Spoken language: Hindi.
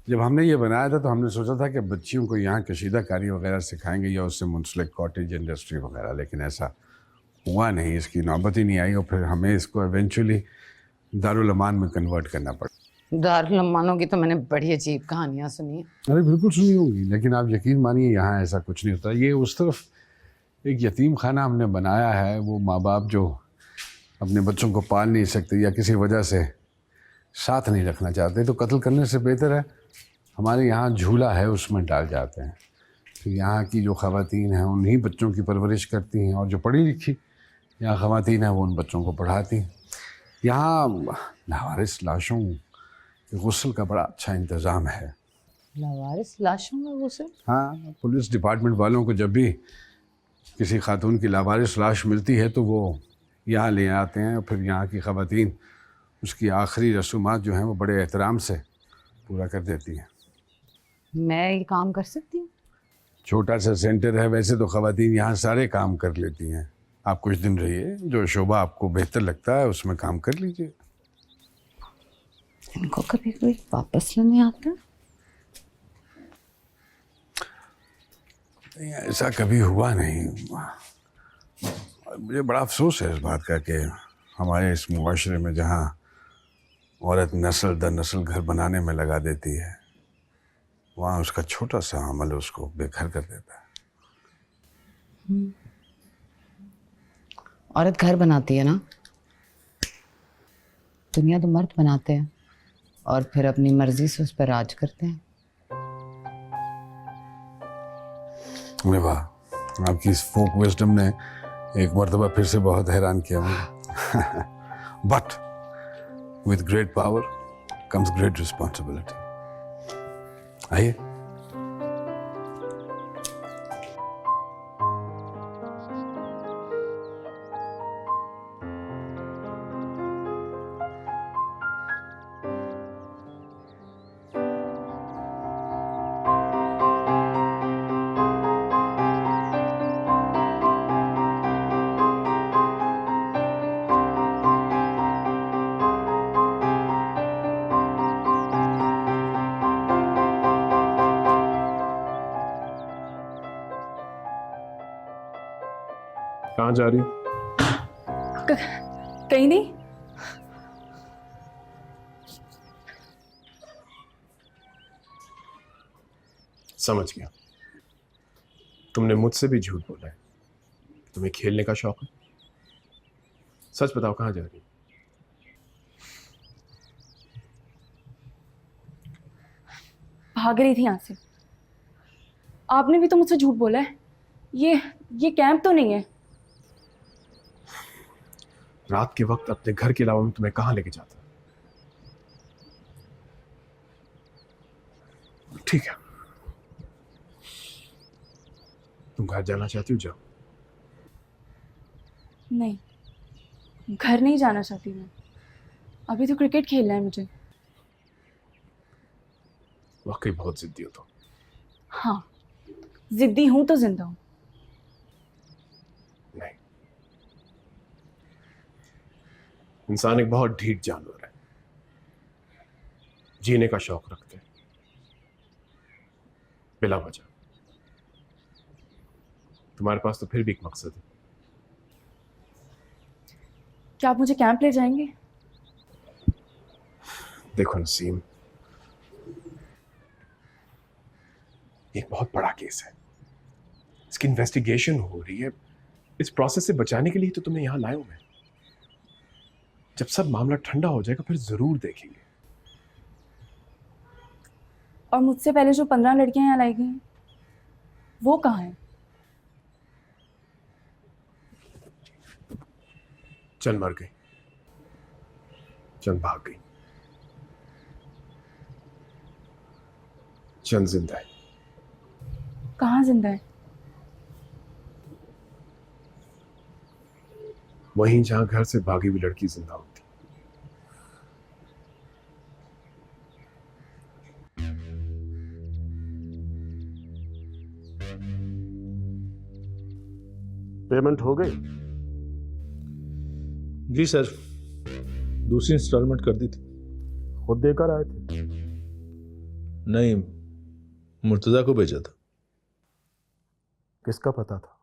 जब हमने ये बनाया था तो हमने सोचा था कि बच्चियों को यहाँ कशीदाकारी वगैरह सिखाएंगे या उससे मुंसलिक कॉटेज इंडस्ट्री वगैरह, लेकिन ऐसा हुआ नहीं, इसकी नौबत ही नहीं आई और फिर हमें इसको एवेंचुअली दारुल अमान में कन्वर्ट करना पड़ा। दारुल अमानों की तो मैंने बड़ी अजीब कहानियां सुनी है। अरे बिल्कुल सुनी होगी, लेकिन आप यकीन मानिए यहाँ ऐसा कुछ नहीं होता। ये उस तरफ एक यतीम खाना हमने बनाया है, वो माँ बाप जो अपने बच्चों को पाल नहीं सकते या किसी वजह से साथ नहीं रखना चाहते, तो कत्ल करने से बेहतर है हमारे यहाँ झूला है उसमें डाल जाते हैं। फिर यहाँ की जो ख़वातीन हैं उन्हीं बच्चों की परवरिश करती हैं, और जो पढ़ी लिखी यहाँ ख़वातीन हैं वो उन बच्चों को पढ़ाती हैं। यहाँ लावारिस लाशों के गुस्ल का बड़ा अच्छा इंतज़ाम है। लावारिस लाशों का गुस्ल? हाँ, पुलिस डिपार्टमेंट वालों को जब भी किसी खातून की लावारिस लाश मिलती है तो वो यहाँ ले आते हैं, और फिर यहाँ की ख़वातीन उसकी आखिरी रसूमात जो हैं वो बड़े एहतराम से पूरा कर देती हैं। मैं ये काम कर सकती हूँ? छोटा सा सेंटर है, वैसे तो ख़वातीन यहाँ सारे काम कर लेती हैं। आप कुछ दिन रहिए, जो शोबा आपको बेहतर लगता है उसमें काम कर लीजिए। इनको कभी कोई वापस लेने आता? नहीं, ऐसा कभी हुआ नहीं। मुझे बड़ा अफसोस है इस बात का कि हमारे इस मुआशरे में जहाँ औरत नस्ल दर नस्ल घर बनाने में लगा देती है, वहाँ उसका छोटा सा अमल उसको बेघर कर देता है। औरत घर बनाती है ना, दुनिया तो मर्द बनाते हैं और फिर अपनी मर्जी से उस पर राज करते हैं। अरे वाह, आपकी इस फोक विजडम ने एक मर्तबा फिर से बहुत हैरान किया मुझे। But with great power comes great responsibility. आइए। कहाँ जा रही हो? कहीं नहीं। समझ गया, तुमने मुझसे भी झूठ बोला है। तुम्हें खेलने का शौक है। सच बताओ, कहाँ जा रही हो? भाग रही थी यहाँ से। आपने भी तो मुझसे झूठ बोला है। ये कैंप तो नहीं है। रात के वक्त अपने घर के अलावा मैं तुम्हें कहाँ लेके जाता? ठीक है, तुम घर जाना चाहती हो, जाओ। नहीं, घर नहीं जाना चाहती मैं। अभी तो क्रिकेट खेलना है मुझे। वाकई बहुत जिद्दी हो तुम। हाँ, जिद्दी हूं तो जिंदा हूं। नहीं, इंसान एक बहुत ढीठ जानवर है, जीने का शौक रखते हैं बिला वजह। तुम्हारे पास तो फिर भी एक मकसद है। क्या आप मुझे कैंप ले जाएंगे? देखो नसीम, एक बहुत बड़ा केस है, इसकी इन्वेस्टिगेशन हो रही है। इस प्रोसेस से बचाने के लिए तो तुम्हें यहां लाया हूं मैं। जब सब मामला ठंडा हो जाएगा फिर जरूर देखेंगे। और मुझसे पहले जो 15 लड़कियां यहाँ लाई गई हैं, वो कहाँ हैं? चंद मर गई, चंद भाग गई, चंद जिंदा है। कहाँ जिंदा है? वहीं जहां घर से भागी हुई लड़की जिंदा होती। पेमेंट हो गई? जी सर, दूसरी इंस्टॉलमेंट कर दी थी। खुद देकर आए थे? नहीं, मुर्तज़ा को भेजा था। किसका पता था?